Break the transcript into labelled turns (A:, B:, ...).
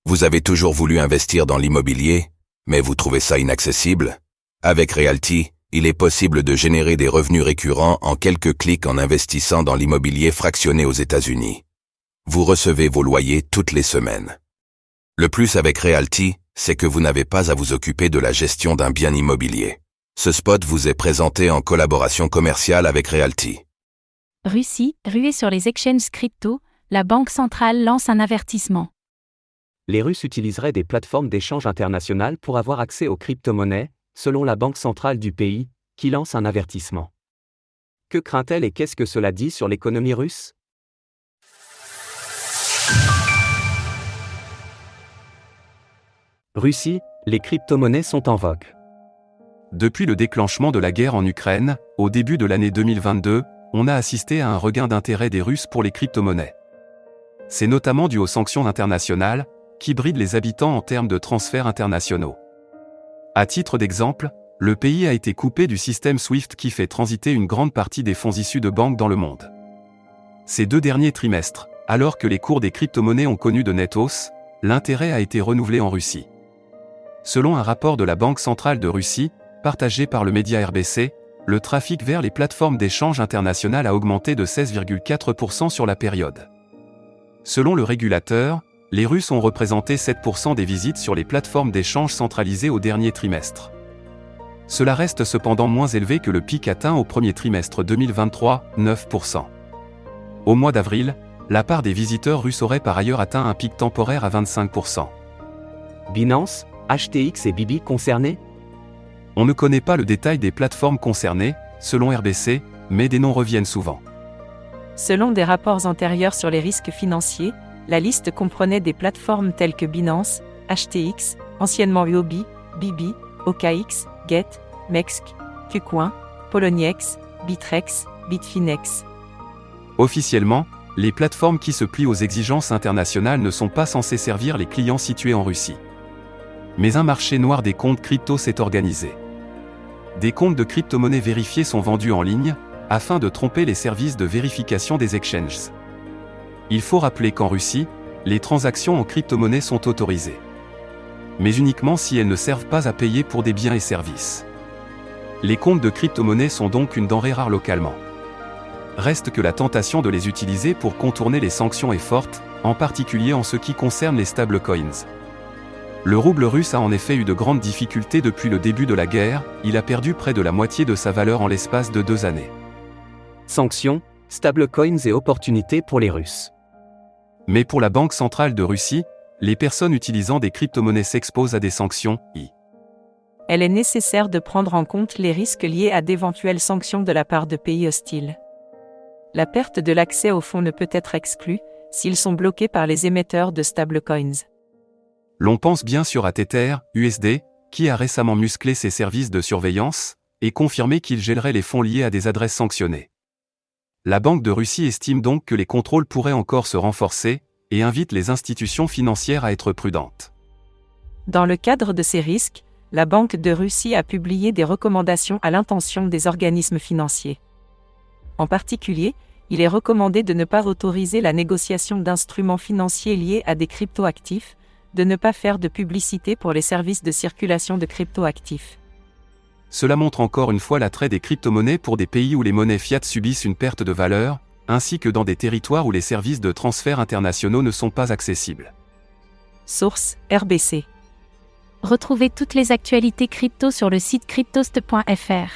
A: Vous avez toujours voulu investir dans l'immobilier, mais vous trouvez ça inaccessible? Avec Realty, il est possible de générer des revenus récurrents en quelques clics en investissant dans l'immobilier fractionné aux États-Unis. Vous recevez vos loyers toutes les semaines. Le plus avec Realty, c'est que vous n'avez pas à vous occuper de la gestion d'un bien immobilier. Ce spot vous est présenté en collaboration commerciale avec Realty.
B: Russie, ruée sur les exchanges crypto, la Banque centrale lance un avertissement.
C: Les Russes utiliseraient des plateformes d'échange internationales pour avoir accès aux crypto-monnaies, selon la Banque centrale du pays, qui lance un avertissement. Que craint-elle et qu'est-ce que cela dit sur l'économie russe? Russie, les crypto-monnaies sont en vogue. Depuis le déclenchement de la guerre en Ukraine, au début de l'année 2022, on a assisté à un regain d'intérêt des Russes pour les crypto-monnaies. C'est notamment dû aux sanctions internationales, qui brident les habitants en termes de transferts internationaux. À titre d'exemple, le pays a été coupé du système SWIFT qui fait transiter une grande partie des fonds issus de banques dans le monde. Ces 2 derniers trimestres, alors que les cours des crypto-monnaies ont connu de nettes hausses, l'intérêt a été renouvelé en Russie. Selon un rapport de la Banque centrale de Russie, partagé par le média RBC, le trafic vers les plateformes d'échange internationales a augmenté de 16,4% sur la période. Selon le régulateur, les Russes ont représenté 7% des visites sur les plateformes d'échange centralisées au dernier trimestre. Cela reste cependant moins élevé que le pic atteint au premier trimestre 2023, 9%. Au mois d'avril, la part des visiteurs russes aurait par ailleurs atteint un pic temporaire à 25%. Binance, HTX et Bibi concernés? On ne connaît pas le détail des plateformes concernées, selon RBC, mais des noms reviennent souvent.
D: Selon des rapports antérieurs sur les risques financiers, la liste comprenait des plateformes telles que Binance, HTX, anciennement Huobi, Bibi, OKX, Get, Mext, KuCoin, Poloniex, Bitrex, Bitfinex.
C: Officiellement, les plateformes qui se plient aux exigences internationales ne sont pas censées servir les clients situés en Russie. Mais un marché noir des comptes crypto s'est organisé. Des comptes de crypto-monnaies vérifiés sont vendus en ligne, afin de tromper les services de vérification des exchanges. Il faut rappeler qu'en Russie, les transactions en crypto-monnaies sont autorisées. Mais uniquement si elles ne servent pas à payer pour des biens et services. Les comptes de crypto-monnaies sont donc une denrée rare localement. Reste que la tentation de les utiliser pour contourner les sanctions est forte, en particulier en ce qui concerne les stablecoins. Le rouble russe a en effet eu de grandes difficultés depuis le début de la guerre, il a perdu près de la moitié de sa valeur en l'espace de 2 années. Sanctions, stablecoins et opportunités pour les Russes. Mais pour la Banque centrale de Russie, les personnes utilisant des crypto-monnaies s'exposent à des sanctions.
D: Elle est nécessaire de prendre en compte les risques liés à d'éventuelles sanctions de la part de pays hostiles. La perte de l'accès aux fonds ne peut être exclue, s'ils sont bloqués par les émetteurs de stablecoins.
C: L'on pense bien sûr à Tether, USD, qui a récemment musclé ses services de surveillance, et confirmé qu'il gèlerait les fonds liés à des adresses sanctionnées. La Banque de Russie estime donc que les contrôles pourraient encore se renforcer, et invite les institutions financières à être prudentes.
D: Dans le cadre de ces risques, la Banque de Russie a publié des recommandations à l'intention des organismes financiers. En particulier, il est recommandé de ne pas autoriser la négociation d'instruments financiers liés à des cryptoactifs, de ne pas faire de publicité pour les services de circulation de cryptoactifs.
C: Cela montre encore une fois l'attrait des crypto-monnaies pour des pays où les monnaies fiat subissent une perte de valeur, ainsi que dans des territoires où les services de transfert internationaux ne sont pas accessibles.
D: Source RBC.
B: Retrouvez toutes les actualités crypto sur le site cryptost.fr.